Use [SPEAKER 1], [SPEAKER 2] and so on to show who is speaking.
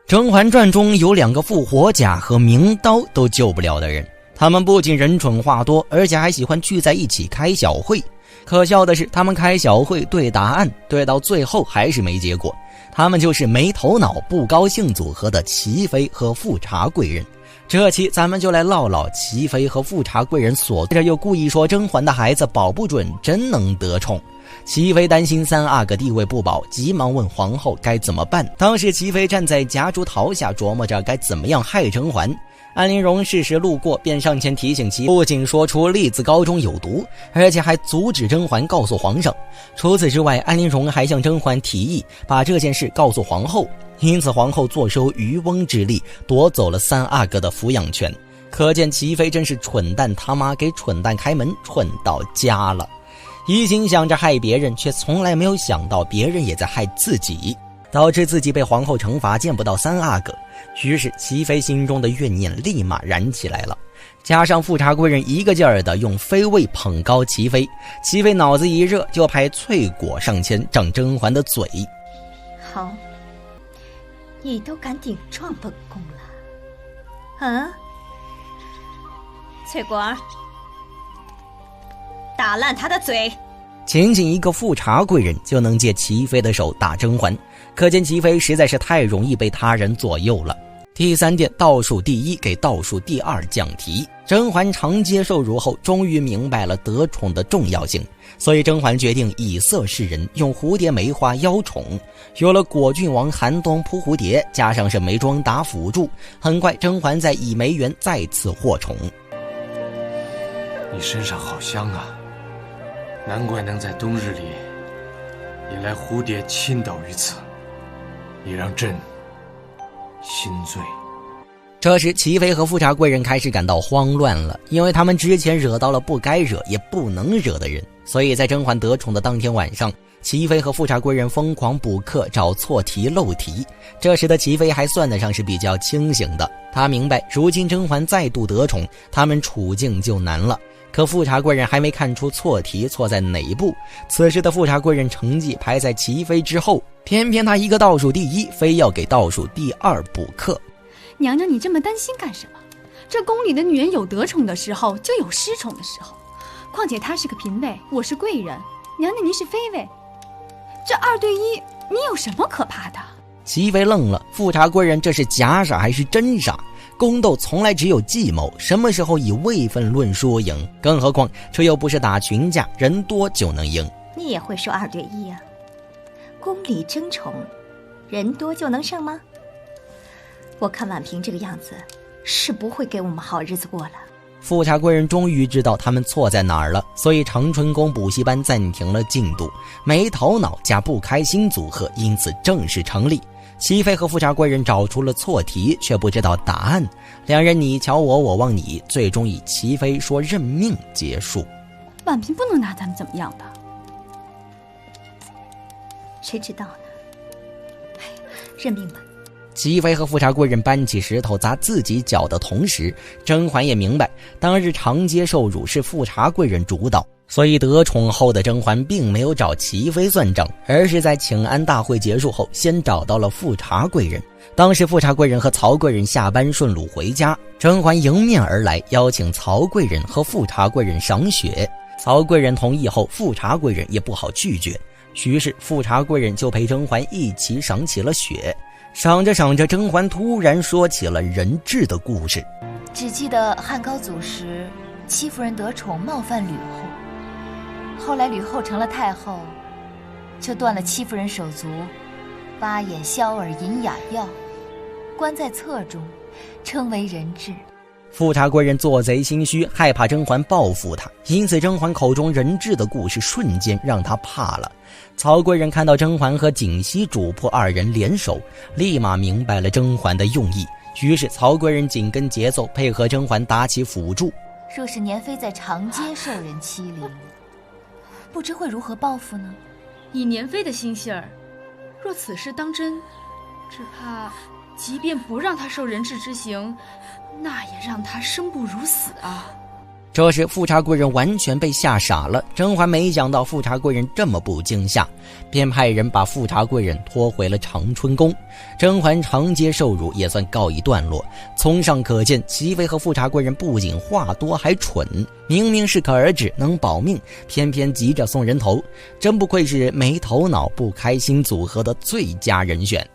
[SPEAKER 1] 甄嬛传中有2个复活甲和明刀都救不了的人，他们不仅人蠢话多，而且还喜欢聚在一起开小会。可笑的是，他们开小会对答案，对到最后还是没结果。他们就是没头脑不高兴组合的齐妃和富察贵人。这期咱们就来唠唠齐妃和富察贵人所，这又故意说甄嬛的孩子保不准真能得宠。齐妃担心三阿哥地位不保，急忙问皇后该怎么办。当时齐妃站在夹竹桃下琢磨着该怎么样害甄嬛。安陵容适时路过，便上前提醒其不仅说出栗子糕中有毒，而且还阻止甄嬛告诉皇上。除此之外，安陵容还向甄嬛提议把这件事告诉皇后，因此皇后坐收渔翁之利，夺走了三阿哥的抚养权。可见齐妃真是蠢蛋他妈给蠢蛋开门，蠢到家了。一心想着害别人，却从来没有想到别人也在害自己，导致自己被皇后惩罚见不到三阿哥。于是齐妃心中的怨念立马燃起来了，加上富察贵人一个劲儿的用妃位捧高齐妃，齐妃脑子一热，就派翠果上前掌甄嬛的嘴。
[SPEAKER 2] 好，你都敢顶撞本宫了啊？翠果儿，打烂他的嘴。
[SPEAKER 1] 仅仅一个富察贵人就能借齐妃的手打甄嬛，可见齐妃实在是太容易被他人左右了。第3殿倒数第1给倒数第2讲题。甄嬛长接受辱后，终于明白了得宠的重要性，所以甄嬛决定以色示人，用蝴蝶梅花邀宠。有了果郡王寒冬扑蝴蝶，加上沈眉庄打辅助，很快甄嬛在倚梅园再次获宠。
[SPEAKER 3] 你身上好香啊，难怪能在冬日里引来蝴蝶倾倒于此，也让朕心醉。
[SPEAKER 1] 这时齐妃和富察贵人开始感到慌乱了，因为他们之前惹到了不该惹也不能惹的人，所以在甄嬛得宠的当天晚上，齐妃和富察贵人疯狂补课，找错题漏题。这时的齐妃还算得上是比较清醒的，她明白如今甄嬛再度得宠，他们处境就难了。可富察贵人还没看出错题错在哪一步，此时的富察贵人成绩排在齐妃之后，偏偏他一个倒数第1，非要给倒数第2补课。
[SPEAKER 4] 娘娘，你这么担心干什么？这宫里的女人有得宠的时候，就有失宠的时候。况且她是个嫔妃，我是贵人，娘娘您是妃位，这2对1，你有什么可怕的？
[SPEAKER 1] 齐妃愣了，富察贵人这是假傻还是真傻？宫斗从来只有计谋，什么时候以位分论输赢？更何况这又不是打群架，人多就能赢。
[SPEAKER 2] 你也会说2对1啊？宫里争宠，人多就能胜吗？我看婉嫔这个样子，是不会给我们好日子过了。
[SPEAKER 1] 富察贵人终于知道他们错在哪儿了，所以长春宫补习班暂停了进度，没头脑加不开心组合因此正式成立。齐妃和富察贵人找出了错题，却不知道答案，两人你瞧我，我望你，最终以齐妃说认命结束。
[SPEAKER 4] 婉嫔不能拿咱们怎么样的，
[SPEAKER 2] 谁知道呢？哎，认命吧。
[SPEAKER 1] 齐妃和富察贵人搬起石头砸自己脚的同时，甄嬛也明白当日长街受辱是富察贵人主导，所以得宠后的甄嬛并没有找齐妃算账，而是在请安大会结束后先找到了富察贵人。当时富察贵人和曹贵人下班顺路回家，甄嬛迎面而来，邀请曹贵人和富察贵人赏雪。曹贵人同意后，富察贵人也不好拒绝，于是富察贵人就陪甄嬛一起赏起了雪。赏着赏着，甄嬛突然说起了人质的故事。
[SPEAKER 5] 只记得汉高祖时，戚夫人得宠冒犯吕后，后来吕后成了太后，就断了戚夫人手足，挖眼削耳饮哑药，关在侧中，称为人质。
[SPEAKER 1] 富察贵人做贼心虚，害怕甄嬛报复他，因此甄嬛口中人质的故事瞬间让他怕了。曹贵人看到甄嬛和槿汐主仆2人联手，立马明白了甄嬛的用意，于是曹贵人紧跟节奏，配合甄嬛打起辅助。
[SPEAKER 5] 若是年妃在长街受人欺凌，不知会如何报复呢？
[SPEAKER 4] 以年妃的心性儿，若此事当真，只怕即便不让她受人质之刑，那也让她生不如死啊。
[SPEAKER 1] 这时富察贵人完全被吓傻了，甄嬛没想到富察贵人这么不惊吓，便派人把富察贵人拖回了长春宫。甄嬛长街受辱也算告一段落。从上可见，齐妃和富察贵人不仅话多还蠢，明明适可而止能保命，偏偏急着送人头，真不愧是没头脑不开心组合的最佳人选。